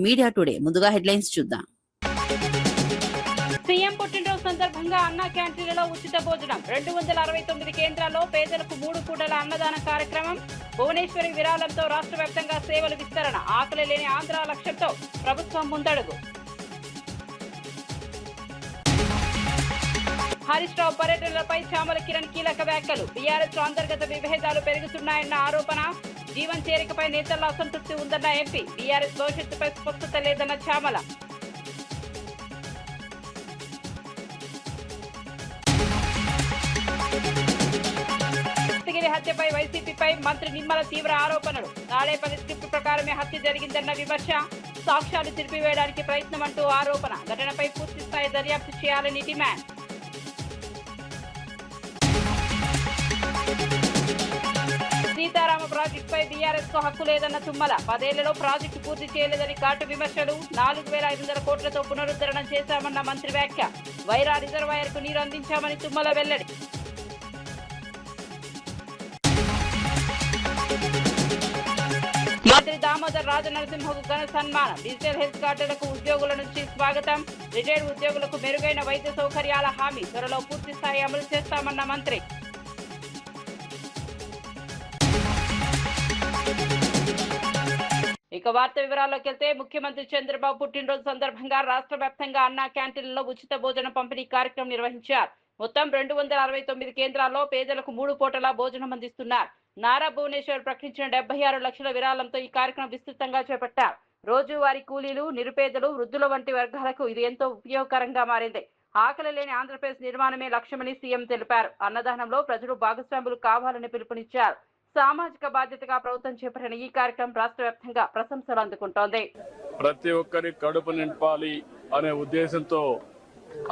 Media today. ముందుగా headlines చూద్దాం. CM పుట్టినరోజు సందర్భంగా అన్న క్యాంటీన్లలో ఉచిత భోజనం. 269 కేంద్రాల్లో పేదలకు 3 పూటల అన్నదాన కార్యక్రమం. భువనేశ్వరి విరాళంతో రాష్ట్ర వ్యాప్తంగా సేవలు విస్తరణ. ఆకలి లేని ఆంధ్ర లక్ష్యంతో ప్రభుత్వం ముందడుగు. హరీష్ రావు పర్యటనలపై చామల కిరణ్ కీలక వ్యాఖ్యలు. బీఆర్ఎస్ లో అంతర్గత విభేదాలు పెరుగుతున్నాయన్న ఆరోపణ. జీవన్ చేరికపై నేతల్లో అసంతృప్తి ఉందన్న ఎంపీ. బీఆర్ఎస్ భవిష్యత్తుపై స్పష్టత లేదన్న చామల. దస్తగిరి హత్యపై వైసీపీపై మంత్రి నిమ్మల తీవ్ర ఆరోపణలు. తాడేపల్లి స్క్రిప్ట్ ప్రకారమే హత్య జరిగిందన్న విమర్శ. సాక్ష్యాలు తిరిపివేయడానికి ప్రయత్నం అంటూ ఆరోపణ. ఘటనపై పూర్తి స్థాయి దర్యాప్తు చేయాలని డిమాండ్. సీతారామ ప్రాజెక్టుపై బీఆర్ఎస్ కు హక్కు లేదన్న తుమ్మల. 10 ఏళ్లలో ప్రాజెక్టు పూర్తి చేయలేదని ఘాటు విమర్శలు. 4,500 కోట్లతో పునరుద్ధరణ చేశామన్న మంత్రి వ్యాఖ్య. వైరా రిజర్వాయర్ కు నీరు అందించామని తుమ్మల వెల్లడి. మంత్రి దామోదర్ రాజనరసింహకు ఘన సన్మానం. డిజిటల్ హెల్త్ కార్డులకు ఉద్యోగుల నుంచి స్వాగతం. రిటైర్డ్ ఉద్యోగులకు మెరుగైన వైద్య సౌకర్యాల హామీ. త్వరలో పూర్తి స్థాయి అమలు చేస్తామన్న మంత్రి. ఇక వార్త వివరాల్లోకి వెళ్తే, ముఖ్యమంత్రి చంద్రబాబు పుట్టినరోజు సందర్భంగా రాష్ట్ర వ్యాప్తంగా అన్నా క్యాంటీన్లలో ఉచిత భోజన పంపిణీ కార్యక్రమం నిర్వహించారు. మొత్తం 269 కేంద్రాల్లో పేదలకు 3 పూటల భోజనం అందిస్తున్నారు. నారా భువనేశ్వర్ ప్రకటించిన 76 లక్షల విరాళంతో ఈ కార్యక్రమం విస్తృతంగా చేపట్టారు. రోజువారీ కూలీలు, నిరుపేదలు, వృద్ధుల వంటి వర్గాలకు ఇది ఎంతో ఉపయోగకరంగా మారింది. ఆకలి లేని ఆంధ్రప్రదేశ్ నిర్మాణమే లక్ష్యమని సీఎం తెలిపారు. అన్నదానంలో ప్రజలు భాగస్వాములు కావాలని పిలుపునిచ్చారు. సామాజిక బాధ్యతగా ప్రభుత్వం చేపట్టిన ఈ కార్యక్రమం రాష్ట్ర వ్యాప్తంగా ప్రశంసలు అందుకుంటోంది. ప్రతి ఒక్కరి కడుపు నింపాలి అనే ఉద్దేశంతో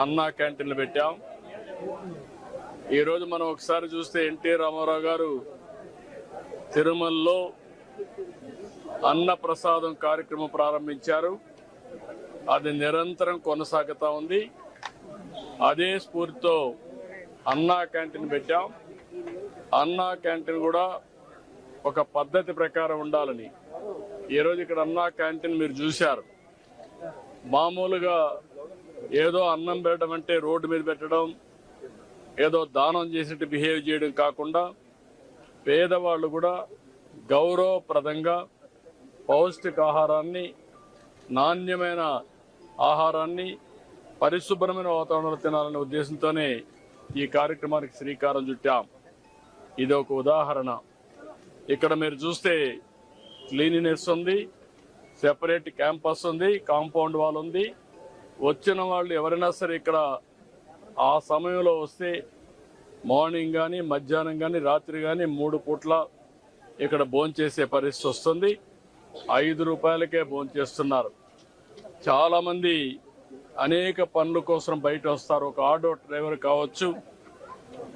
అన్నా క్యాంటీన్లు పెట్టాం. ఈరోజు మనం ఒకసారి చూస్తే ఎన్టీ రామారావు గారు తిరుమలలో అన్న ప్రసాదం కార్యక్రమం ప్రారంభించారు. అది నిరంతరం కొనసాగుతా ఉంది. అదే స్ఫూర్తితో అన్నా క్యాంటీన్ పెట్టాం. అన్నా క్యాంటీన్ కూడా ఒక పద్ధతి ప్రకారం ఉండాలని ఈరోజు ఇక్కడ అన్నా క్యాంటీన్ మీరు చూశారు. మామూలుగా ఏదో అన్నం పెట్టడం అంటే రోడ్డు మీద పెట్టడం, ఏదో దానం చేసినట్టు బిహేవ్ చేయడం కాకుండా పేదవాళ్ళు కూడా గౌరవప్రదంగా పౌష్టికాహారాన్ని, నాణ్యమైన ఆహారాన్ని పరిశుభ్రమైన వాతావరణంలో తినాలనే ఉద్దేశంతోనే ఈ కార్యక్రమానికి శ్రీకారం చుట్టాం. ఇది ఒక ఉదాహరణ. ఇక్కడ మీరు చూస్తే క్లీనినెస్ ఉంది, సెపరేట్ క్యాంపస్ ఉంది, కాంపౌండ్ వాల్ ఉంది. వచ్చిన వాళ్ళు ఎవరైనా సరే ఇక్కడ ఆ సమయంలో వస్తే మార్నింగ్ కానీ, మధ్యాహ్నం కానీ, రాత్రి కానీ 3 పూట్ల ఇక్కడ భోంచేసే పరిస్థితి వస్తుంది. 5 రూపాయలకే భోంచేస్తున్నారు. చాలామంది అనేక పనుల కోసం బయట వస్తారు. ఒక ఆటో డ్రైవర్ కావచ్చు,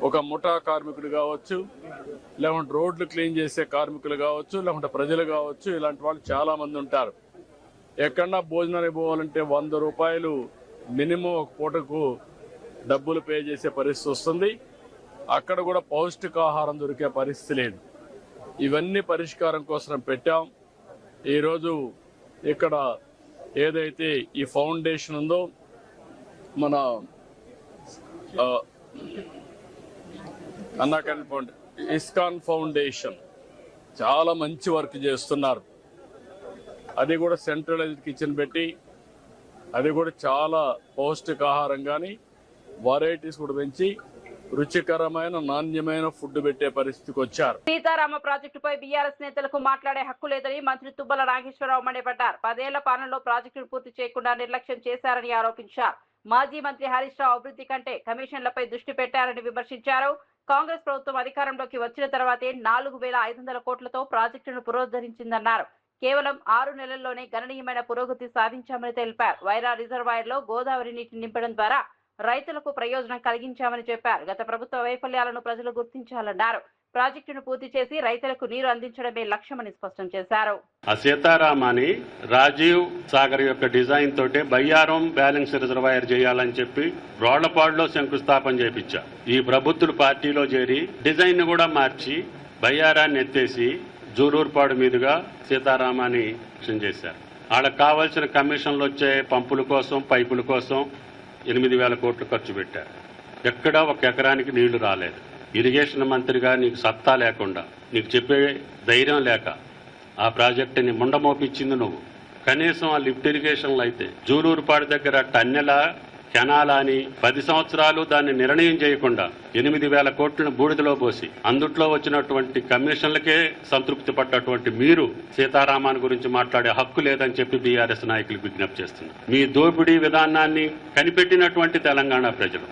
ఒక ముఠా కార్మికుడు కావచ్చు, లేకుంటే రోడ్లు క్లీన్ చేసే కార్మికులు కావచ్చు, లేకుంటే ప్రజలు కావచ్చు. ఇలాంటి వాళ్ళు చాలామంది ఉంటారు. ఎక్కడన్నా భోజనానికి పోవాలంటే 100 రూపాయలు మినిమం ఒక పూటకు డబ్బులు పే చేసే పరిస్థితి వస్తుంది. అక్కడ కూడా పౌష్టికాహారం దొరికే పరిస్థితి లేదు. ఇవన్నీ పరిష్కారం కోసం పెట్టాం. ఈరోజు ఇక్కడ ఏదైతే ఈ ఫౌండేషన్ ఉందో, మన అన్నా క్యాంటీన్ ఇస్కాన్ ఫౌండేషన్ చాలా మంచి వర్క్ చేస్తున్నారు. అది కూడా సెంట్రలైజ్డ్ కిచెన్ పెట్టి, అది కూడా చాలా పౌష్టికాహారం కానీ వెరైటీస్ కూడా పెంచి రుచికరమైన, నాణ్యమైన ఫుడ్ పెట్టే పరిస్థితికి వచ్చారు. సీతారామ ప్రాజెక్టుపై బీఆర్ఎస్ నేతలకు మాట్లాడే హక్కు లేదని మంత్రి తుమ్మల నాగేశ్వరరావు మండిపడ్డారు. 10 ఏళ్ల పాలనలో ప్రాజెక్టును పూర్తి చేయకుండా నిర్లక్ష్యం చేశారని ఆరోపించారు. మాజీ మంత్రి హరీష్ రావు అభివృద్ధి కంటే కమిషన్లపై దృష్టి పెట్టారని విమర్శించారు. కాంగ్రెస్ ప్రభుత్వం అధికారంలోకి వచ్చిన తర్వాతే 4,500 కోట్లతో ప్రాజెక్టును పునరుద్ధరించిందన్నారు. కేవలం 6 నెలల్లోనే గణనీయమైన పురోగతి సాధించామని తెలిపారు. వైరా రిజర్వాయర్ లో గోదావరి నీటిని నింపడం ద్వారా రైతులకు ప్రయోజనం కలిగించామని చెప్పారు. గత ప్రభుత్వ వైఫల్యాలను ప్రజలు గుర్తించాలన్నారు. ప్రాజెక్టును పూర్తి చేసి రైతులకు నీరు అందించడమే లక్ష్యమని స్పష్టం చేశారు. ఆ సీతారామాని రాజీవ్ సాగర్ యొక్క డిజైన్ తోటే బయ్యారం బ్యాలెన్స్ రిజర్వాయర్ చేయాలని చెప్పి రోళ్లపాడులో శంకుస్థాపన చేపించా. ఈ ప్రభుత్వ పార్టీలో చేరి డిజైన్ కూడా మార్చి బయ్యారాన్ని ఎత్తేసి జూలూరుపాడు మీదుగా సీతారామాని చేశారు. వాళ్ళకి కావాల్సిన కమిషన్లు వచ్చే పంపుల కోసం పైపుల కోసం 8,000 కోట్లు ఖర్చు పెట్టారు. ఎక్కడా ఒక ఎకరానికి నీళ్లు రాలేదు. ఇరిగేషన్ మంత్రిగా నీకు సత్తా లేకుండా, నీకు చెప్పే ధైర్యం లేక ఆ ప్రాజెక్టుని ముండమోపించింది నువ్వు. కనీసం ఆ లిఫ్ట్ ఇరిగేషన్లు అయితే జూలూరుపాడు దగ్గర టన్నెల కెనాలా అని 10 సంవత్సరాలు దాన్ని నిర్ణయం చేయకుండా 8,000 కోట్లను బూడిదలో పోసి అందుట్లో వచ్చినటువంటి కమిషన్లకే సంతృప్తి పడ్డటువంటి మీరు సీతారామాన్ గురించి మాట్లాడే హక్కు లేదని చెప్పి బీఆర్ఎస్ నాయకులకు విజ్ఞప్తి చేస్తున్నారు. మీ దోపిడీ విధానాన్ని కనిపెట్టినటువంటి తెలంగాణ ప్రజలు,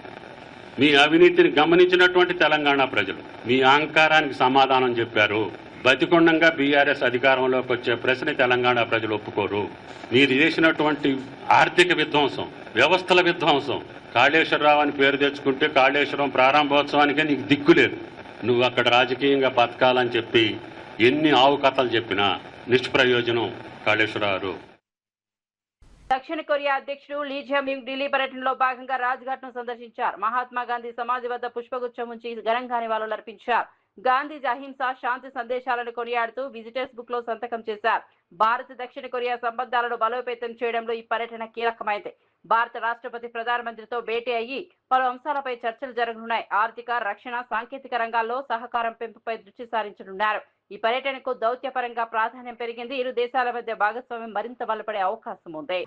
మీ అవినీతిని గమనించినటువంటి తెలంగాణ ప్రజలు మీ అహంకారానికి సమాధానం చెప్పారు. బతికొండంగా బీఆర్ఎస్ అధికారంలోకి వచ్చే ప్రశ్న తెలంగాణ ప్రజలు ఒప్పుకోరు. మీరు చేసినటువంటి ఆర్థిక విధ్వంసం, వ్యవస్థల విధ్వంసం, కాళేశ్వరరావు అని పేరు తెచ్చుకుంటే కాళేశ్వరం ప్రారంభోత్సవానికే నీకు దిక్కులేదు. నువ్వు అక్కడ రాజకీయంగా బతకాలని చెప్పి ఎన్ని ఆవు కథలు చెప్పినా నిష్ప్రయోజనం కాళేశ్వరరావు. దక్షిణ కొరియా అధ్యక్షుడు లీ జే-మ్యూంగ్ ఢిల్లీ పర్యటనలో భాగంగా రాజ్ఘాట్ ను సందర్శించారు. మహాత్మా గాంధీ సమాధి వద్ద పుష్పగుచ్చం ఉంచి ఘనంగా నివాళులర్పించారు. గాంధీజీ అహింస, శాంతి సందేశాలను కొనియాడుతూ విజిటర్స్ బుక్ లో సంతకం చేశారు. భారత్ దక్షిణ కొరియా సంబంధాలను బలోపేతం చేయడంలో ఈ పర్యటన కీలకమైంది. భారత రాష్ట్రపతి ప్రధానమంత్రితో భేటీ అయ్యి పలు అంశాలపై చర్చలు జరగనున్నాయి. ఆర్థిక, రక్షణ, సాంకేతిక రంగాల్లో సహకారం పెంపుపై దృష్టి సారించనున్నారు. ఈ పర్యటనకు దౌత్యపరంగా ప్రాధాన్యం పెరిగింది. ఇరు దేశాల మధ్య భాగస్వామ్యం మరింత బలపడే అవకాశం ఉంది.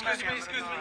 Excuse me.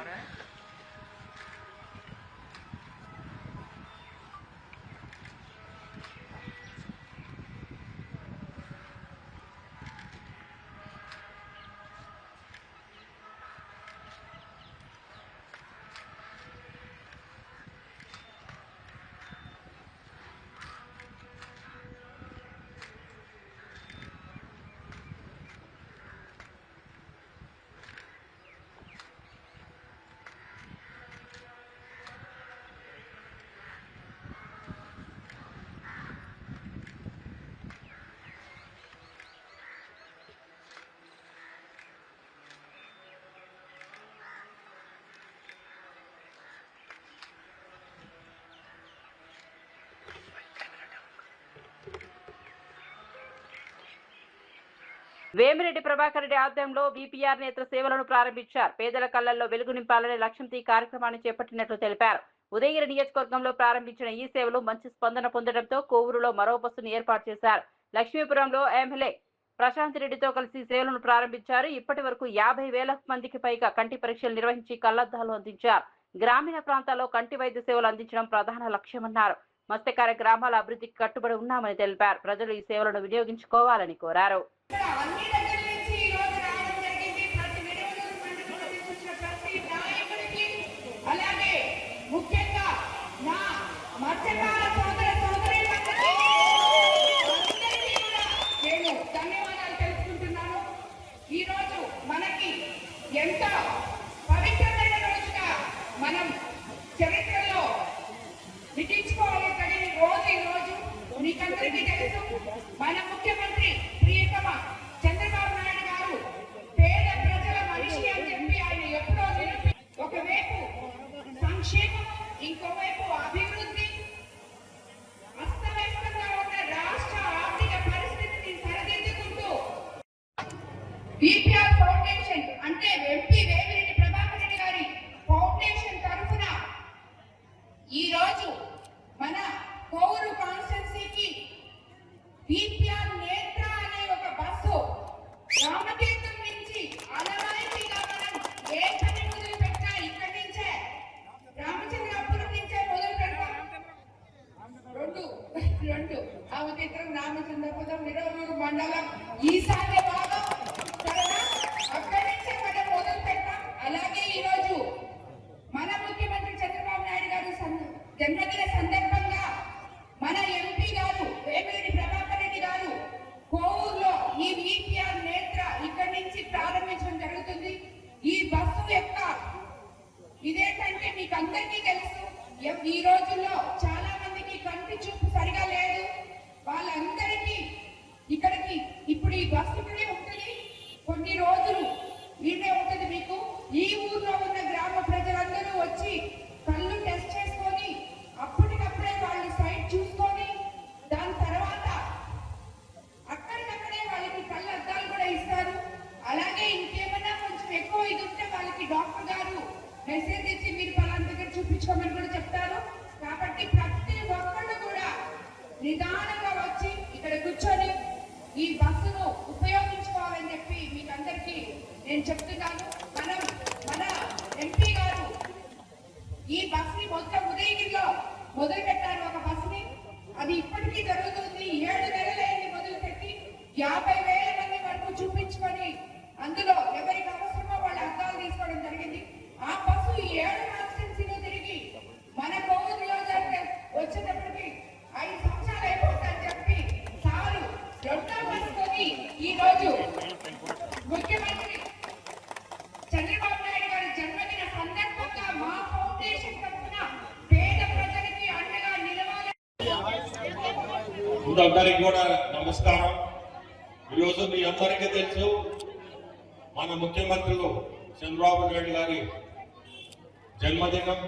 వేమిరెడ్డి ప్రభాకర్ రెడ్డి ఆధ్వర్యంలో బీపీఆర్ నేత్ర సేవలను ప్రారంభించారు. పేదల కళ్లల్లో వెలుగు నింపాలనే లక్ష్యంతో ఈ కార్యక్రమాన్ని చేపట్టినట్లు తెలిపారు. ఉదయగిరి నియోజకవర్గంలో ప్రారంభించిన ఈ సేవలు మంచి స్పందన పొందడంతో కోవూరులో మరో బస్సును ఏర్పాటు చేశారు. లక్ష్మీపురంలో ఎమ్మెల్యే ప్రశాంత్ రెడ్డితో కలిసి సేవలను ప్రారంభించారు. ఇప్పటి వరకు 50,000 మందికి పైగా కంటి పరీక్షలు నిర్వహించి కళ్లద్దాలు అందించారు. గ్రామీణ ప్రాంతాల్లో కంటి వైద్య సేవలు అందించడం ప్రధాన లక్ష్యమన్నారు. మత్స్యకార గ్రామాల అభివృద్ధికి కట్టుబడి ఉన్నామని తెలిపారు. ప్రజలు ఈ సేవలను వినియోగించుకోవాలని కోరారు. ఎంత పవిత్రమైన రోజుగా మనం చరిత్రలో లిఖించుకోవాలి తగిన రోజు ఈ రోజు. మీకందరికీ తెలుసు, మన ముఖ్యమంత్రి ప్రియతమ చంద్రబాబు నాయుడు గారు పేద ప్రజల మనిషి అని చెప్పి ఆయన ఎప్పుడో నిరూపి ఒకవైపు సంక్షేమం, ఇంకోవైపు అభివృద్ధి. అస్తవ్యస్తంగా ఉన్న రాష్ట్ర ఆర్థిక పరిస్థితిని సరిదిద్దుకుంటూ బీపీఆర్ ఫౌండేషన్ అంటే ఎంపీ వేమిరెడ్డి ప్రభాకర్ రెడ్డి గారి ఫౌండేషన్ తరఫున ఈ రోజు మన కోవూరు కాన్స్టిట్యున్సీకి బీపీఆర్ నేత్ర అనే ఒక బస్సు రామతీర్థం నుంచి అలవాయితీగా మనం ఏ పని మొదలు పెట్టినా ఇక్కడి నుంచే రామచంద్రాపురం నుంచే మొదలు పెడతాం. రెండు రామతీర్థం, రామచంద్రపురం, విరవూరు మండలం ఈశాన్య భాగం అక్కడి నుంచే మనం మొదలు పెడతాం. అలాగే ఈ రోజు మన ముఖ్యమంత్రి చంద్రబాబు నాయుడు గారు జన్మదిన సందర్భంగా మన ఎంపీ గారు వేమిరెడ్డి ప్రభాకర్ రెడ్డి గారు కోవూరులో ఈ బీపీఆర్ నేత్ర ఇక్కడి నుంచి ప్రారంభించడం జరుగుతుంది. ఈ బస్సు యొక్క ఇదేంటంటే మీకు అందరికీ తెలుసు, ఈ రోజుల్లో చాలా మందికి కంటి చూపు సరిగా లేదు. వాళ్ళందరికీ ఇక్కడికి ఇప్పుడు ఈ బస్సు ఇక్కడే ఉంటుంది, కొన్ని రోజులు వీడే ఉంటుంది. మీకు ఈ ఊర్లో ఉన్న గ్రామ ప్రజలందరూ వచ్చి కళ్ళు టెస్ట్ చేసుకొని అప్పటికప్పుడే వాళ్ళు సైట్ చూసుకొని దాని తర్వాత అక్కడికక్కడే వాళ్ళకి కళ్ళు అద్దాలు కూడా ఇస్తారు. అలాగే ఇంకేమైనా కొంచెం ఎక్కువ ఇది ఉంటే వాళ్ళకి డాక్టర్ గారు మెసేజ్ ఇచ్చి మీరు పలానా దగ్గర చూపించుకోమని కూడా చెప్తారు. కాబట్టి ప్రతి ఒక్కళ్ళు కూడా నిదానంగా వచ్చి ఇక్కడ కూర్చొని ఈ బస్సును ఉపయోగించుకోవాలని చెప్పి మీకు అందరికీ నేను చెప్తున్నాను. మన ఎంపీ గారు ఈ బస్సుని మొత్తం ఉదయగిరిలో మొదలు పెట్టారు. ఒక బస్సుని అది ఇప్పటికీ జరుగుతుంది. 7 నెలలైంది మొదలుపెట్టి 50,000 మంది వరకు చూపించుకొని అందులో ఎవరికి అవసరమో వాళ్ళ అద్దాలు తీసుకోవడం జరిగింది. ఆ బస్సు 7 కాన్స్టిట్యున్సీలో తిరిగి మన కోవూరు నియోజకవర్గం వచ్చేటప్పటికి 5 సంవత్సరాలు అయిపోతుందని చెప్పి చాలు రెండో బస్సుకొని ఈ రోజు ముఖ్యమంత్రి చంద్రబాబు నాయుడు గారి జన్మదిన సందర్భంగా మా ఫౌండేషన్ తరఫున పేద ప్రజలకి అండగా నిలవాలి. అందరికీ కూడా నమస్కారం. ఈరోజు మీ అందరికీ తెలుసు, మన ముఖ్యమంత్రులు చంద్రబాబు నాయుడు గారి జన్మదినం.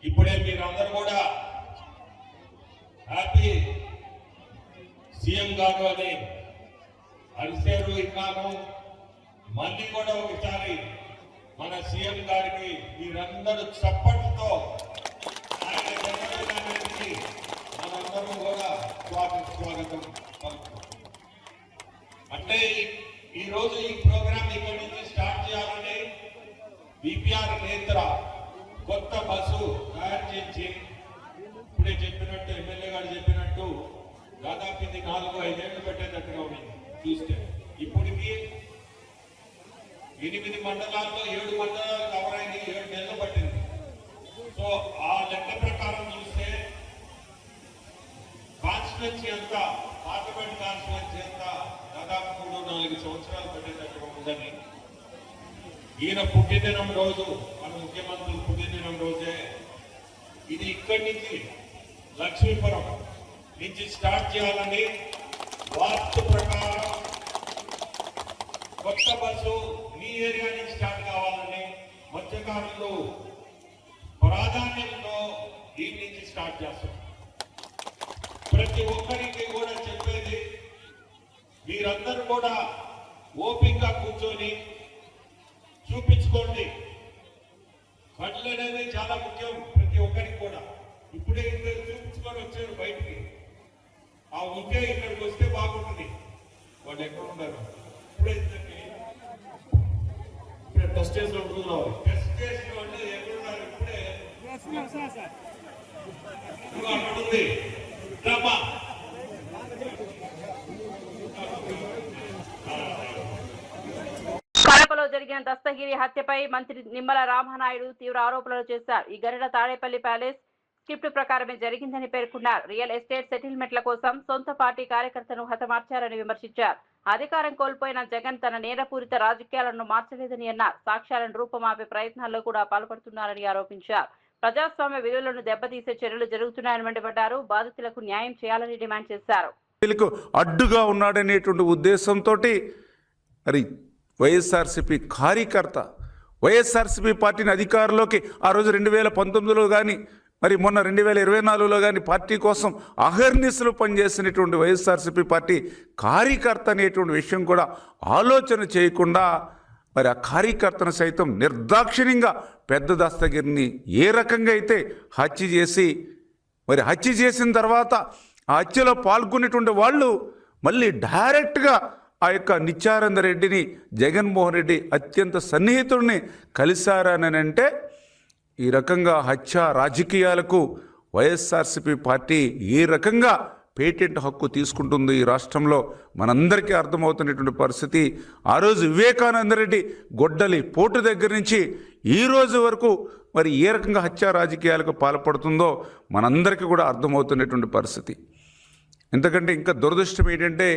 ఇప్పుడే మీరందరూ కూడా హ్యాపీ సీఎం గారు అని అరిసేరు ఇన్నాను. మళ్ళీ కూడా ఒకసారి మన సీఎం గారికి మీరందరూ చప్పట్లతో ఆయన జన్మదినానికి మనందరం కూడా స్వాగతం పలుకుతాం. అంటే ఈ రోజు ఈ ప్రోగ్రామ్ ఇక్కడి నుంచి స్టార్ట్ చేయాలని బీపీఆర్ నేత్ర కొత్త బస్సు తయారు చేసి ఇప్పుడే చెప్పినట్టు ఎమ్మెల్యే గారు చెప్పినట్టు దాదాపు ఇది 4-5 ఏళ్ళు పెట్టేటట్టుగా ఉంది చూస్తే. ఇప్పటికి 8 మండలాల్లో 7 మండలాలు కవర్ అయింది, 7 నెలలు పట్టింది. సో ఆ లెక్క ప్రకారం చూస్తే కాన్స్టిట్యున్సీ అంతా, పార్లమెంట్ కాన్స్టిట్యున్సీ అంతా దాదాపు 3-4 సంవత్సరాలు పట్టేటట్టుగా ఉందని. ఈయన పుట్టినదినం రోజు, మన ముఖ్యమంత్రి పుట్టినదినం రోజే ఇది ఇక్కడి నుంచి లక్ష్మీపురం నుంచి స్టార్ట్ చేయాలని వాస్తు ప్రకారం కొత్త బస్సు మీ ఏరియా నుంచి స్టార్ట్ కావాలని మత్స్యకారులు ప్రాధాన్యంతో దీని నుంచి స్టార్ట్ చేస్తాం. ప్రతి ఒక్కరికి కూడా చెప్పేది, మీరందరూ కూడా ఓపికగా కూర్చొని చూపించుకోండి. కళ్ళు అనేది చాలా ముఖ్యం ప్రతి ఒక్కరికి కూడా. ఇప్పుడే ఇద్దరు చూపించుకొని వచ్చారు బయటికి, ఆ ఉంటే ఇక్కడికి వస్తే బాగుంటుంది. వాళ్ళు ఎక్కడ ఉన్నారు? ఇప్పుడే టెస్ట్ చేసిన టెస్ట్ చేసిన వాళ్ళు ఎక్కడున్నారు? ఇప్పుడే నువ్వు అక్కడుంది రమ్మా. కడపలో జరిగిన దస్తగిరి హత్యపై మంత్రి నిమ్మల రామనాయుడు తీవ్ర ఆరోపణలు చేశారు. ఈ ఘటన తాడేపల్లి ప్యాలెస్ స్క్రిప్ట్ ప్రకారమే జరిగిందని పేర్కొన్నారు. రియల్ ఎస్టేట్ సెటిల్మెంట్ల కోసం సొంత పార్టీ కార్యకర్తను హతమార్చారని విమర్శించారు. అధికారం కోల్పోయిన జగన్ తన నేరపూరిత రాజకీయాలను మార్చలేదని అన్నారు. సాక్ష్యాలను రూపమాపే ప్రయత్నాల్లో కూడా పాల్పడుతున్నారని ఆరోపించారు. ప్రజాస్వామ్య విలువలను దెబ్బతీసే చర్యలు జరుగుతున్నాయని మండిపడ్డారు. బాధితులకు న్యాయం చేయాలని డిమాండ్ చేశారు. అడ్డుగా ఉన్నాడనేటువంటి ఉద్దేశంతో మరి వైఎస్ఆర్సీపీ కార్యకర్త వైఎస్ఆర్సీపీ పార్టీని అధికారంలోకి ఆ రోజు 2019లో కానీ మరి మొన్న 2024లో కానీ పార్టీ కోసం అహర్నిశలు పనిచేసినటువంటి వైఎస్ఆర్సీపీ పార్టీ కార్యకర్త అనేటువంటి విషయం కూడా ఆలోచన చేయకుండా మరి ఆ కార్యకర్తను సైతం నిర్దాక్షిణ్యంగా పెద్ద దస్తగిరిని ఏ రకంగా అయితే హత్య చేసి మరి హత్య చేసిన తర్వాత ఆ హత్యలో పాల్గొనేటువంటి వాళ్ళు మళ్ళీ డైరెక్ట్గా ఆ యొక్క నిత్యానంద రెడ్డిని జగన్మోహన్ రెడ్డి అత్యంత సన్నిహితుడిని కలిశారని అంటే ఈ రకంగా హత్య రాజకీయాలకు వైఎస్ఆర్సీపీ పార్టీ ఏ రకంగా పేటెంట్ హక్కు తీసుకుంటుంది ఈ రాష్ట్రంలో మనందరికీ అర్థమవుతున్నటువంటి పరిస్థితి. ఆ రోజు వివేకానంద రెడ్డి గొడ్డలి పోటు దగ్గర నుంచి ఈ రోజు వరకు మరి ఏ రకంగా హత్య రాజకీయాలకు పాల్పడుతుందో మనందరికీ కూడా అర్థమవుతున్నటువంటి పరిస్థితి. ఎందుకంటే ఇంకా దురదృష్టం ఏంటంటే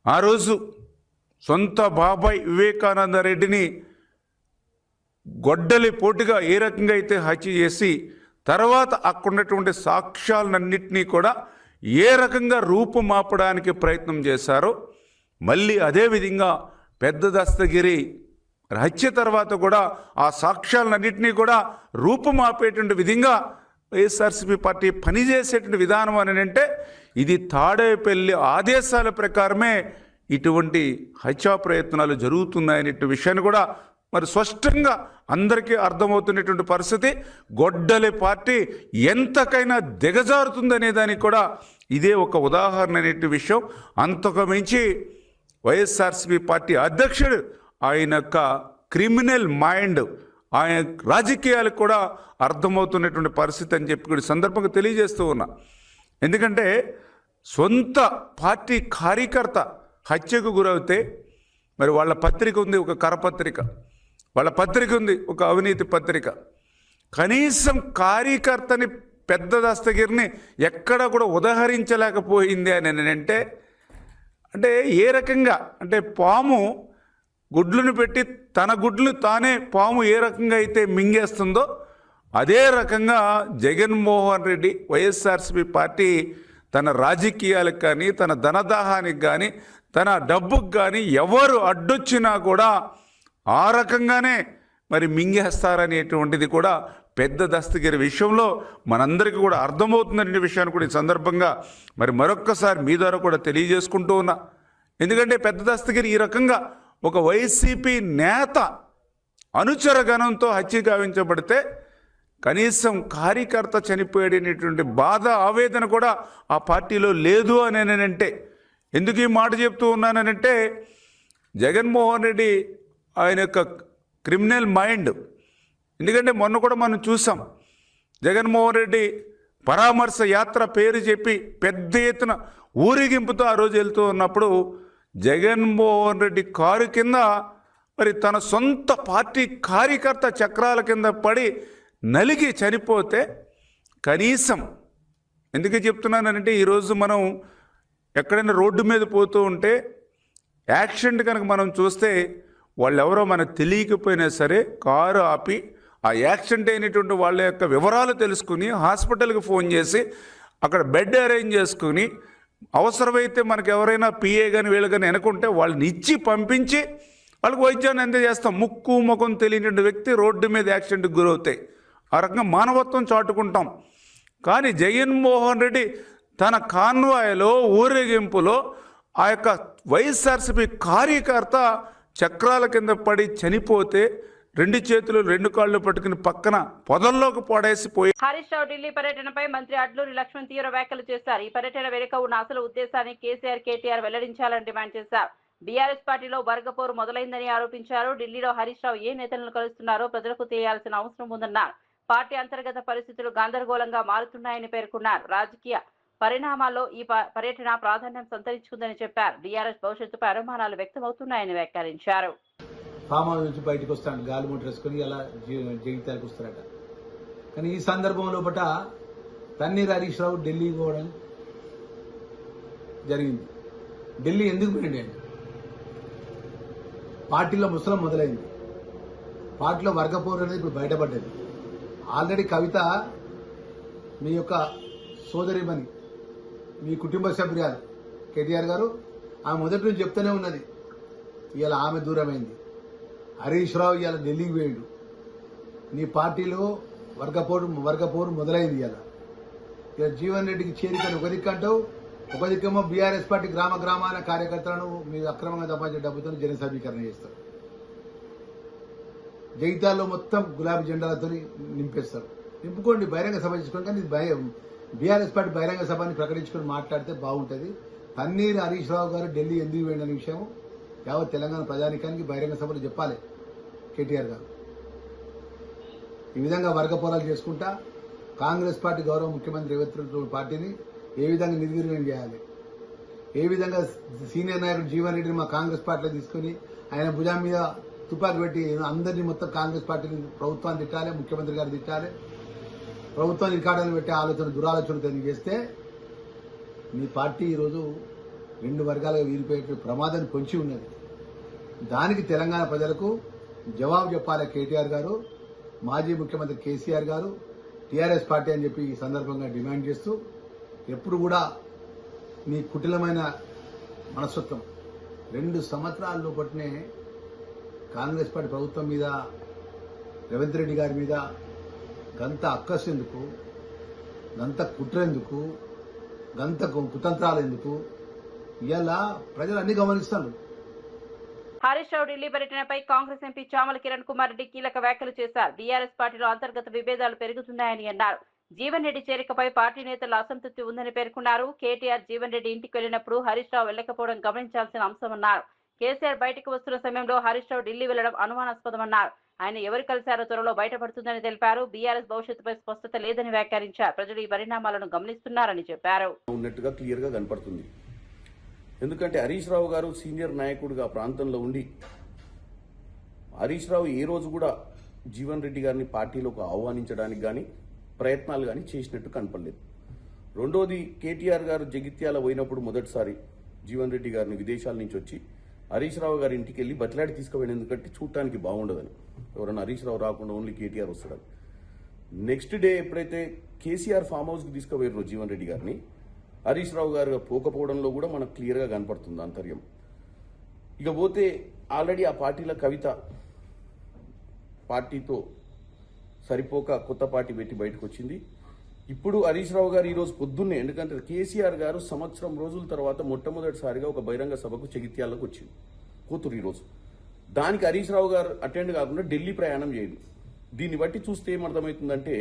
ఆ రోజు సొంత బాబాయ్ వివేకానంద రెడ్డిని గొడ్డలి పోటుగా ఏ రకంగా అయితే హత్య చేసి తర్వాత అక్కడున్నటువంటి సాక్ష్యాలన్నింటినీ కూడా ఏ రకంగా రూపుమాపడానికి ప్రయత్నం చేశారో మళ్ళీ అదేవిధంగా పెద్ద దస్తగిరి హత్య తర్వాత కూడా ఆ సాక్ష్యాలన్నింటినీ కూడా రూపుమాపేటువంటి విధంగా వైఎస్ఆర్సీపీ పార్టీ పనిచేసేటువంటి విధానం అని అంటే ఇది తాడేపల్లి ఆదేశాల ప్రకారమే ఇటువంటి హత్యా ప్రయత్నాలు జరుగుతున్నాయనే విషయాన్ని కూడా మరి స్పష్టంగా అందరికీ అర్థమవుతున్నటువంటి పరిస్థితి. గొడ్డలి పార్టీ ఎంతకైనా దిగజారుతుందనే దానికి కూడా ఇదే ఒక ఉదాహరణ అనే విషయం. అంతకు మించి వైఎస్ఆర్సీపీ పార్టీ అధ్యక్షుడు ఆయన యొక్క క్రిమినల్ మైండ్ ఆయన రాజకీయాలకు కూడా అర్థమవుతున్నటువంటి పరిస్థితి అని చెప్పి కూడా సందర్భంగా తెలియజేస్తూ ఉన్నా. ఎందుకంటే సొంత పార్టీ కార్యకర్త హత్యకు గురవుతే మరి వాళ్ళ పత్రిక ఉంది, ఒక కరపత్రిక, వాళ్ళ పత్రిక ఉంది, ఒక అవినీతి పత్రిక. కనీసం కార్యకర్తని పెద్ద దస్తగిరిని ఎక్కడ కూడా ఉదహరించలేకపోయింది అని అంటే ఏ రకంగా అంటే పాము గుడ్లను పెట్టి తన గుడ్లు తానే పాము ఏ రకంగా అయితే మింగేస్తుందో అదే రకంగా జగన్మోహన్ రెడ్డి వైఎస్ఆర్సీపీ పార్టీ తన రాజకీయాలకు కానీ తన ధనదాహానికి కానీ తన డబ్బుకు కానీ ఎవరు అడ్డొచ్చినా కూడా ఆ రకంగానే మరి మింగేస్తారనేటువంటిది కూడా పెద్ద దస్తగిరి విషయంలో మనందరికీ కూడా అర్థమవుతుందనే విషయాన్ని కూడా ఈ సందర్భంగా మరి మరొక్కసారి మీ ద్వారా కూడా తెలియజేసుకుంటూ ఉన్నా. ఎందుకంటే పెద్ద దస్తగిరి ఈ రకంగా ఒక వైసీపీ నేత అనుచరగణంతో హత్య గావించబడితే కనీసం కార్యకర్త చనిపోయాడనేటువంటి బాధ ఆవేదన కూడా ఆ పార్టీలో లేదు అని అంటే ఎందుకు ఈ మాట చెప్తూ ఉన్నానంటే జగన్మోహన్ రెడ్డి ఆయన యొక్క క్రిమినల్ మైండ్. ఎందుకంటే మొన్న కూడా మనం చూసాం జగన్మోహన్ రెడ్డి పరామర్శ యాత్ర పేరు చెప్పి పెద్ద ఎత్తున ఊరేగింపుతో ఆ రోజు వెళ్తూ ఉన్నప్పుడు జగన్మోహన్ రెడ్డి కారు కింద మరి తన సొంత పార్టీ కార్యకర్త చక్రాల కింద పడి నలిగి చనిపోతే కనీసం ఎందుకు చెప్తున్నానంటే ఈరోజు మనం ఎక్కడైనా రోడ్డు మీద పోతూ ఉంటే యాక్సిడెంట్ కనుక మనం చూస్తే వాళ్ళు ఎవరో మనకు తెలియకపోయినా సరే కారు ఆపి ఆ యాక్సిడెంట్ అయినటువంటి వాళ్ళ యొక్క వివరాలు తెలుసుకుని హాస్పిటల్కి ఫోన్ చేసి అక్కడ బెడ్ అరేంజ్ చేసుకుని అవసరమైతే మనకు ఎవరైనా పిఏ కానీ వీళ్ళు కానీ అనుకుంటే వాళ్ళని ఇచ్చి పంపించి వాళ్ళకి వైద్యాన్ని అందజేస్తాం. ముక్కు ముఖం తెలియని వ్యక్తి రోడ్డు మీద యాక్సిడెంట్కి గురవుతాయి. ఆ రకంగా మానవత్వం చాటుకుంటాం. కానీ జగన్మోహన్ రెడ్డి తన కాన్వాయ్లో ఊరేగింపులో ఆ యొక్క వైఎస్ఆర్సీపీ కార్యకర్త చక్రాల కింద పడి చనిపోతే 2 చేతులు 2 కాళ్ళు పట్టుకుని పక్కన పొదల్లోకి పడేసిపోయి. హరీష్ రావు ఢిల్లీ పర్యటనపై మంత్రి అడ్లూరి లక్ష్మణ్ తీవ్ర వ్యాఖ్యలు చేశారు. ఈ పర్యటన వెనుక ఉన్న అసలు ఉద్దేశాన్ని కేటీఆర్ వెల్లడించాలని డిమాండ్ చేశారు. బీఆర్ఎస్ పార్టీలో వర్గపోరు మొదలైందని ఆరోపించారు. ఢిల్లీలో హరీష్ రావు ఏ నేతలను కలుస్తున్నారో ప్రజలకు తెలియాల్సిన అవసరం ఉందన్నారు. పార్టీ అంతర్గత పరిస్థితులు గందరగోళంగా మారుతున్నాయని పేర్కొన్నారు. రాజకీయ పరిణామాల్లో ఈ పర్యటన ప్రాధాన్యం సంతరించుకుందని చెప్పారు. బీఆర్ఎస్ భవిష్యత్తుపై అనుమానాలు వ్యక్తమవుతున్నాయని వ్యాఖ్యానించారు. ఫామ్ హౌస్ నుంచి బయటకు వస్తాడు, గాలి మూట వేసుకుని అలా జగిత్యాలకు వస్తారట. కానీ ఈ సందర్భంలో బట తన్నీర్ హరీష్ రావు ఢిల్లీ పోవడం జరిగింది. ఢిల్లీ ఎందుకు పోయింది ఆయన? పార్టీలో ముసలం మొదలైంది, పార్టీలో వర్గపోరు అనేది ఇప్పుడు బయటపడ్డది. ఆల్రెడీ కవిత మీ యొక్క సోదరిమణి, మీ కుటుంబ సభ్యురాలు కేటీఆర్ గారు, ఆమె మొదటి నుంచి చెప్తూనే ఉన్నది. ఇవాళ ఆమె దూరమైంది. హరీష్ రావు ఇవాళ ఢిల్లీకి పోయిండు. నీ పార్టీలో వర్గపోరు మొదలైంది. ఇవాళ జీవన్ రెడ్డికి చేరికని ఒక దిక్కు అంటావు, ఒక దిక్కేమో బీఆర్ఎస్ పార్టీ గ్రామాల కార్యకర్తలను మీరు అక్రమంగా సంపాదించే డబ్బుతో జన సమీకరణ చేస్తారు. జగిత్యాల్లో మొత్తం గులాబీ జెండాలతో నింపేస్తారు. నింపుకోండి, బహిరంగ సభ చేసుకోండి. కానీ బీఆర్ఎస్ పార్టీ బహిరంగ సభని ప్రకటించుకొని మాట్లాడితే బాగుంటుంది. తన్నీర్ హరీష్ రావు గారు ఢిల్లీ ఎందుకు వెళ్ళిన విషయం యావత్ తెలంగాణ ప్రజానికానికి బహిరంగ సభలు చెప్పాలి కేటీఆర్ గారు. ఈ విధంగా వర్గ పోరాలు చేసుకుంటా కాంగ్రెస్ పార్టీ గౌరవ ముఖ్యమంత్రి రేవంత్ రెడ్డి పార్టీని ఏ విధంగా నిర్వీర్యం చేయాలి, ఏ విధంగా సీనియర్ నాయకుడు జీవన్ రెడ్డిని మా కాంగ్రెస్ పార్టీలో తీసుకుని ఆయన భుజం మీద తుపాకి పెట్టి అందరినీ మొత్తం కాంగ్రెస్ పార్టీని ప్రభుత్వాన్ని తిట్టాలి, ముఖ్యమంత్రి గారు తిట్టాలి, ప్రభుత్వాన్ని రికార్డులు పెట్టే దురాలోచనతో చేస్తే మీ పార్టీ ఈరోజు 2 వర్గాలుగా వీరిపోయే ప్రమాదాన్ని పొంచి ఉన్నది. దానికి తెలంగాణ ప్రజలకు జవాబు చెప్పాలి కేటీఆర్ గారు, మాజీ ముఖ్యమంత్రి కేసీఆర్ గారు, టీఆర్ఎస్ పార్టీ అని చెప్పి ఈ సందర్భంగా డిమాండ్ చేస్తూ, ఎప్పుడు కూడా మీ కుటిలమైన మనస్తత్వం 2 సంవత్సరాల లోపట్నే కాంగ్రెస్ పార్టీ ప్రభుత్వం మీద రేవంత్ రెడ్డి గారి మీద గంత అక్కసు ఎందుకు, గంత కుట్రెందుకు, గంత కుతంత్రాలు ఎందుకు? ఇవాళ ప్రజలు అన్ని గమనిస్తారు. హరీష్ రావు ఢిల్లీ పర్యటనపై కాంగ్రెస్ ఎంపీ చామల కిరణ్ కుమార్ రెడ్డి కీలక వ్యాఖ్యలు చేశారు. బీఆర్ఎస్ పార్టీలో అంతర్గత విభేదాలు పెరుగుతున్నాయని అన్నారు. జీవన్ రెడ్డి చేరికపై పార్టీ నేతల అసంతృప్తి ఉందని పేర్కొన్నారు. కేటీఆర్ జీవన్ రెడ్డి ఇంటికి వెళ్లినప్పుడు హరీష్ రావు వెళ్లకపోవడం గమనించాల్సిన అంశమన్నారు. కేసీఆర్ బయటకు వస్తున్న సమయంలో హరీష్ రావు ఢిల్లీ వెళ్లడం అనుమానాస్పదమన్నారు. ఆయన ఎవరు కలిశారో త్వరలో బయటపడుతుందని తెలిపారు. బీఆర్ఎస్ భవిష్యత్తుపై స్పష్టత లేదని వ్యాఖ్యానించారు. ప్రజలు ఈ పరిణామాలను గమనిస్తున్నారని చెప్పారు. ఉన్నట్టుగా క్లియర్ గా కనపడుతుంది. ఎందుకంటే హరీష్ రావు గారు సీనియర్ నాయకుడిగా ప్రాంతంలో ఉండి హరీష్ రావు ఏ రోజు కూడా జీవన్ రెడ్డి గారిని పార్టీలోకి ఆహ్వానించడానికి కానీ ప్రయత్నాలు కానీ చేసినట్టు కనపడలేదు. రెండోది, కేటీఆర్ గారు జగిత్యాల పోయినప్పుడు మొదటిసారి జీవన్ రెడ్డి గారిని విదేశాల నుంచి వచ్చి హరీష్ రావు గారి ఇంటికి వెళ్ళి బతిలాడి తీసుకుపోయిన, ఎందుకంటే చూడటానికి బాగుండదని, ఎవరైనా హరీష్ రావు రాకుండా ఓన్లీ కేటీఆర్ వస్తాడని. నెక్స్ట్ డే ఎప్పుడైతే కేసీఆర్ ఫామ్ హౌస్కి తీసుకుపోయారో జీవన్ రెడ్డి గారిని, హరీష్ రావు గారు పోకపోవడంలో కూడా మనకు క్లియర్గా కనపడుతుంది ఆంతర్యం. ఇక పోతే ఆల్రెడీ ఆ పార్టీల కవిత పార్టీతో సరిపోక కొత్త పార్టీ పెట్టి బయటకు వచ్చింది. ఇప్పుడు హరీష్ రావు గారు ఈరోజు పొద్దున్నే, ఎందుకంటే కేసీఆర్ గారు సంవత్సరం రోజుల తర్వాత మొట్టమొదటిసారిగా ఒక బహిరంగ సభకు జగిత్యాలకు వచ్చింది కూతురు ఈరోజు. దానికి హరీష్ రావు గారు అటెండ్ కాకుండా ఢిల్లీ ప్రయాణం చేయండి. దీన్ని బట్టి చూస్తే ఏమర్థమవుతుందంటే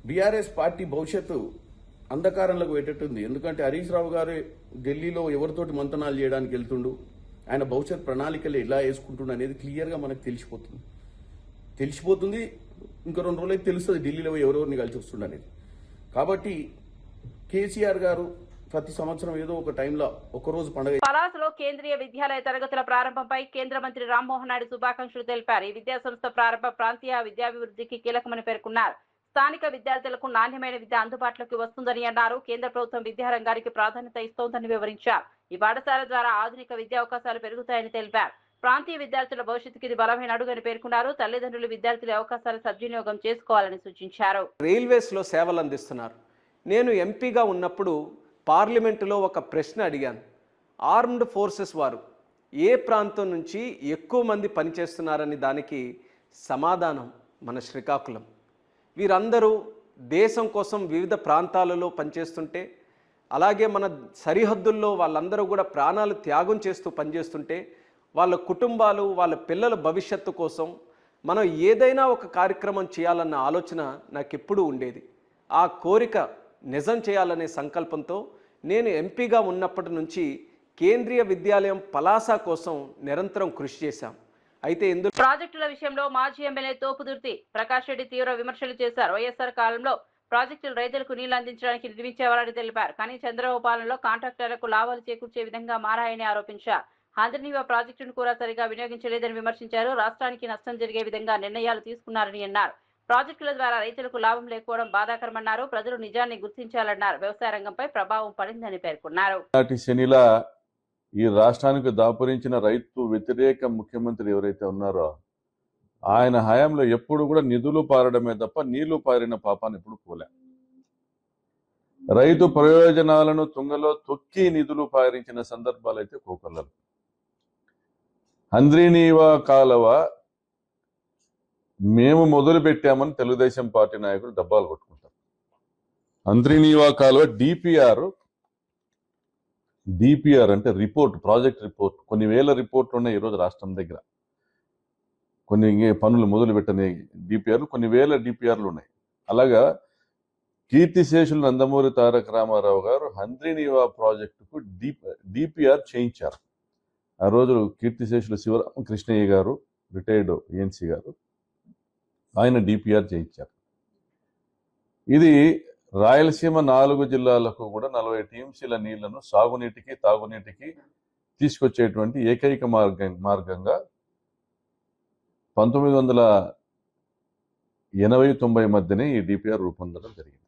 బీఆర్ఎస్ పార్టీ భవిష్యత్తు అంధకారంలోకి పెట్టేట్టుంది. ఎందుకంటే హరీష్ రావు గారు ఢిల్లీలో ఎవరితోటి మంతనాలు చేయడానికి వెళ్తుండు, ఆయన భవిష్యత్ ప్రణాళికలు ఎలా వేసుకుంటుండు అనేది క్లియర్గా మనకు తెలిసిపోతుంది. ఇంకా 2 రోజులైతే తెలుస్తుంది ఢిల్లీలో ఎవరెవరిని కలిసి వస్తుండ అనేది. కాబట్టి కేసీఆర్ గారు ప్రతి సంవత్సరం ఏదో ఒక టైంలో ఒకరోజు పండుగ. పలాసలో కేంద్రీయ విద్యాలయ తరగతుల ప్రారంభంపై కేంద్ర మంత్రి రామ్మోహన్ నాయుడు శుభాకాంక్షలు తెలిపారు. ఈ విద్యాసంస్థ ప్రారంభ ప్రాంతీయ విద్యాభివృద్ధికి కీలకమని పేర్కొన్నారు. స్థానిక విద్యార్థులకు నాణ్యమైన విద్య అందుబాటులోకి వస్తుందని అన్నారు. కేంద్ర ప్రభుత్వం విద్యారంగానికి ప్రాధాన్యత ఇస్తోందని వివరించారు. ఈ పాఠశాల ద్వారా ఆధునిక విద్యా అవకాశాలు పెరుగుతాయని తెలిపారు. ప్రాంతీయ విద్యార్థుల భవిష్యత్తుకి ఇది బలమైన అడుగని పేర్కొన్నారు. తల్లిదండ్రులు విద్యార్థుల అవకాశాలు సద్వినియోగం చేసుకోవాలని సూచించారు. రైల్వేస్లో సేవలు అందిస్తున్నారు. నేను ఎంపీగా ఉన్నప్పుడు పార్లమెంటులో ఒక ప్రశ్న అడిగాను. ఆర్మ్డ్ ఫోర్సెస్ వారు ఏ ప్రాంతం నుంచి ఎక్కువ మంది పనిచేస్తున్నారని దానికి సమాధానం మన శ్రీకాకుళం. వీరందరూ దేశం కోసం వివిధ ప్రాంతాలలో పనిచేస్తుంటే, అలాగే మన సరిహద్దుల్లో వాళ్ళందరూ కూడా ప్రాణాలు త్యాగం చేస్తూ పనిచేస్తుంటే, వాళ్ళ కుటుంబాలు వాళ్ళ పిల్లల భవిష్యత్తు కోసం మనం ఏదైనా ఒక కార్యక్రమం చేయాలన్న ఆలోచన నాకు ఎప్పుడూ ఉండేది. ఆ కోరిక నిజం చేయాలనే సంకల్పంతో నేను ఎంపీగా ఉన్నప్పటి నుంచి కేంద్రీయ విద్యాలయం పలాస కోసం నిరంతరం కృషి చేశాం. అయితే ఇందులో ప్రాజెక్టుల విషయంలో మాజీ ఎమ్మెల్యే తోపుదుర్తి ప్రకాష్ రెడ్డి తీవ్ర విమర్శలు చేశారు. వైఎస్ఆర్ కాలంలో ప్రాజెక్టులు రైతులకు నీళ్లు అందించడానికి నిర్మించేవారని తెలిపారు. కానీ చంద్రబాబు పాలనలో కాంట్రాక్టర్లకు లాభాలు చేకూర్చే విధంగా మారాయని ఆరోపించారు. హంద్రీనీవా ప్రాజెక్టును కూడా సరిగా వినియోగించలేదని విమర్శించారు. రాష్ట్రానికి నష్టం జరిగే విధంగా నిర్ణయాలు తీసుకున్నారని అన్నారు. ప్రాజెక్టుల ద్వారా రైతులకు లాభం లేకపోవడం బాధాకరమన్నారు. ప్రజలు నిజాన్ని గుర్తించాలన్నారు. వ్యవసాయ రంగంపై ప్రభావం పడిందని పేర్కొన్నారు. శనిలా ఈ రాష్ట్రానికి దాపురించిన రైతు వ్యతిరేక ముఖ్యమంత్రి ఎవరైతే ఉన్నారో ఆయన హయాంలో ఎప్పుడు కూడా నిధులు పారడమే తప్ప నీళ్లు పారిన పాపాన్ని ఎప్పుడు పోలే. రైతు ప్రయోజనాలను తుంగలో తొక్కి నిధులు పారించిన సందర్భాలు అయితే కోకొల్లలు. హంద్రీనీవా కాలువ మేము మొదలు పెట్టామని తెలుగుదేశం పార్టీ నాయకులు డబ్బాలు కొట్టుకుంటారు. హంద్రీనీవా కాలువ డిపిఆర్ అంటే రిపోర్ట్, ప్రాజెక్ట్ రిపోర్ట్, కొన్ని వేల రిపోర్ట్లు ఉన్నాయి ఈరోజు రాష్ట్రం దగ్గర. కొన్ని పనులు మొదలు పెట్టని డిపిఆర్లు, కొన్ని వేల డిపిఆర్లు ఉన్నాయి. అలాగా కీర్తిశేషులు నందమూరి తారక రామారావు గారు హంద్రీనీవా ప్రాజెక్టుకు డిపిఆర్ చేయించారు. ఆ రోజు కీర్తిశేషులు శివరామకృష్ణయ్య గారు, రిటైర్డ్ ఏఎన్సీ గారు, ఆయన డిపిఆర్ చేయించారు. ఇది రాయలసీమ 4 జిల్లాలకు కూడా 40 టీఎంసీల నీళ్లను సాగునీటికి తాగునీటికి తీసుకొచ్చేటువంటి ఏకైక మార్గంగా 1980-90 మధ్యనే ఈ డిపిఆర్ రూపొందడం జరిగింది.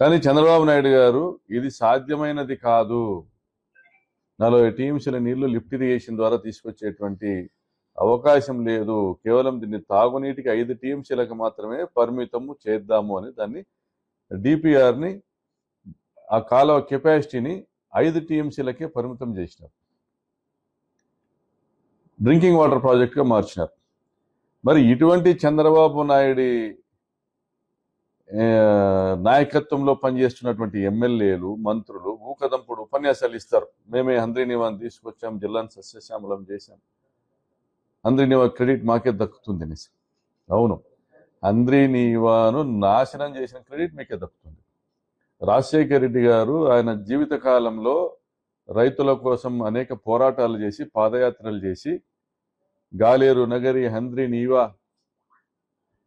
కానీ చంద్రబాబు నాయుడు గారు ఇది సాధ్యమైనది కాదు, 40 టీఎంసీల నీళ్లు లిఫ్ట్ ఇరిగేషన్ ద్వారా తీసుకొచ్చేటువంటి అవకాశం లేదు, కేవలం దీన్ని తాగునీటికి 5 టీఎంసీలకు మాత్రమే పరిమితము చేద్దాము అని దాన్ని డిపిఆర్ని, ఆ కాలువ కెపాసిటీని 5 టీఎంసీలకే పరిమితం చేసినారు. డ్రింకింగ్ వాటర్ ప్రాజెక్టుగా మార్చినారు. మరి ఇటువంటి చంద్రబాబు నాయుడి నాయకత్వంలో పనిచేస్తున్నటువంటి ఎమ్మెల్యేలు, మంత్రులు ఊకదంపుడు ఉపన్యాసాలు ఇస్తారు. మేమే హంద్రీనీవాని తీసుకొచ్చాం, జిల్లాను సస్యశ్యామలం చేశాం, హంద్రీనీవా క్రెడిట్ మాకే దక్కుతుంది అనేసి. అవును, హంద్రీనీవాను నాశనం చేసిన క్రెడిట్ మీకే దక్కుతుంది. రాజశేఖర్ రెడ్డి గారు ఆయన జీవిత కాలంలో రైతుల కోసం అనేక పోరాటాలు చేసి, పాదయాత్రలు చేసి, గాలేరు నగరి హంద్రీనీవా.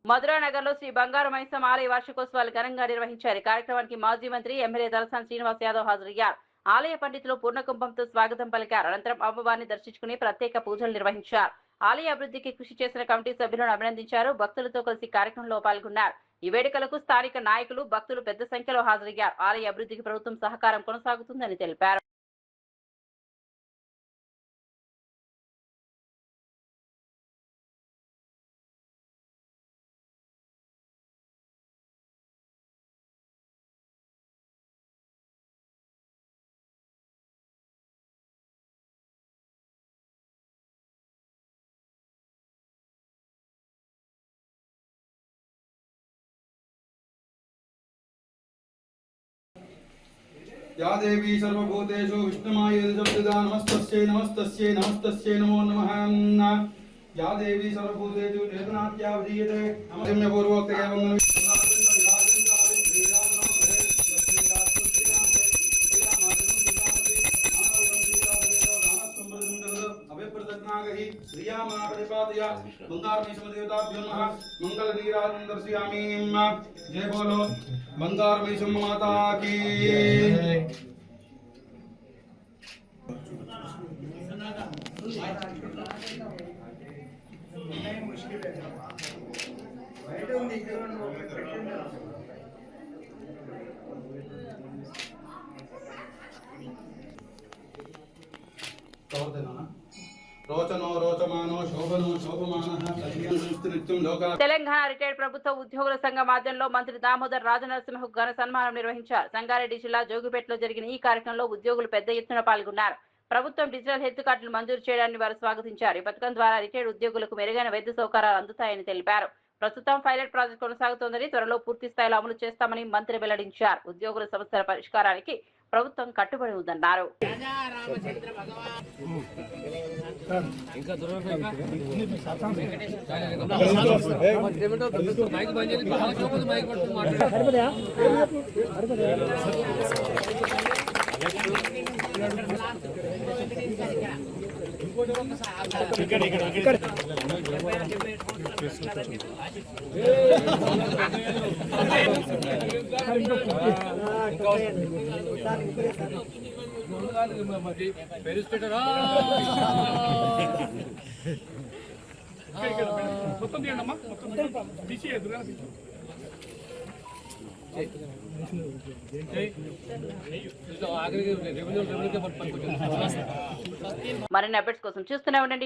మధురా నగర్ లో శ్రీ బంగారు మైసమ్మ ఆలయ వార్షికోత్సవాలు ఘనంగా నిర్వహించారు. కార్యక్రమానికి మాజీ మంత్రి ఎమ్మెల్యే దళసాని శ్రీనివాస్ యాదవ్ హాజరయ్యారు. ఆలయ పండితులు పూర్ణకుంభంతో స్వాగతం పలికారు. అనంతరం అమ్మవారిని దర్శించుకుని ప్రత్యేక పూజలు నిర్వహించారు. ఆలయ అభివృద్ధికి కృషి చేసిన కమిటీ సభ్యులను అభినందించారు. భక్తులతో కలిసి కార్యక్రమంలో పాల్గొన్నారు. ఈ వేడుకలకు స్థానిక నాయకులు, భక్తులు పెద్ద సంఖ్యలో హాజరయ్యారు. ఆలయ అభివృద్ధికి ప్రభుత్వం సహకారం కొనసాగుతుందని తెలిపారు. या देवी सर्वभूतेषु विष्णुमायुधशब्ददा नमस्तस्यै नमस्तस्यै नमस्तस्यै नमो नमः। या देवी सर्वभूतेषु वेदनात्यावधीयते नमः पूर्वोक्त एवं जय बोलो बंगार मीसम माता की। తెలంగాణ రిటైర్డ్ ప్రభుత్వ ఉద్యోగుల సంఘం ఆధ్వర్యంలో మంత్రి దామోదర్ రాజనరసింహకు ఘన సన్మానం నిర్వహించారు. సంగారెడ్డి జిల్లా జోగిపేటలో జరిగిన ఈ కార్యక్రమంలో ఉద్యోగులు పెద్ద ఎత్తున పాల్గొన్నారు. ప్రభుత్వం డిజిటల్ హెల్త్ కార్డులు మంజూరు చేయడాన్ని వారు స్వాగతించారు. ఈ పథకం ద్వారా రిటైర్డ్ ఉద్యోగులకు మెరుగైన వైద్య సౌకర్యాలు అందుతాయని తెలిపారు. ప్రస్తుతం పైలట్ ప్రాజెక్టు కొనసాగుతోందని, త్వరలో పూర్తి స్థాయిలో అమలు చేస్తామని మంత్రి వెల్లడించారు. ఉద్యోగుల సమస్యల పరిష్కారానికి ప్రభుత్వం కట్టుబడి ఉందన్నారు. మరిన్ని అప్డేట్స్ కోసం చూస్తూనే ఉండండి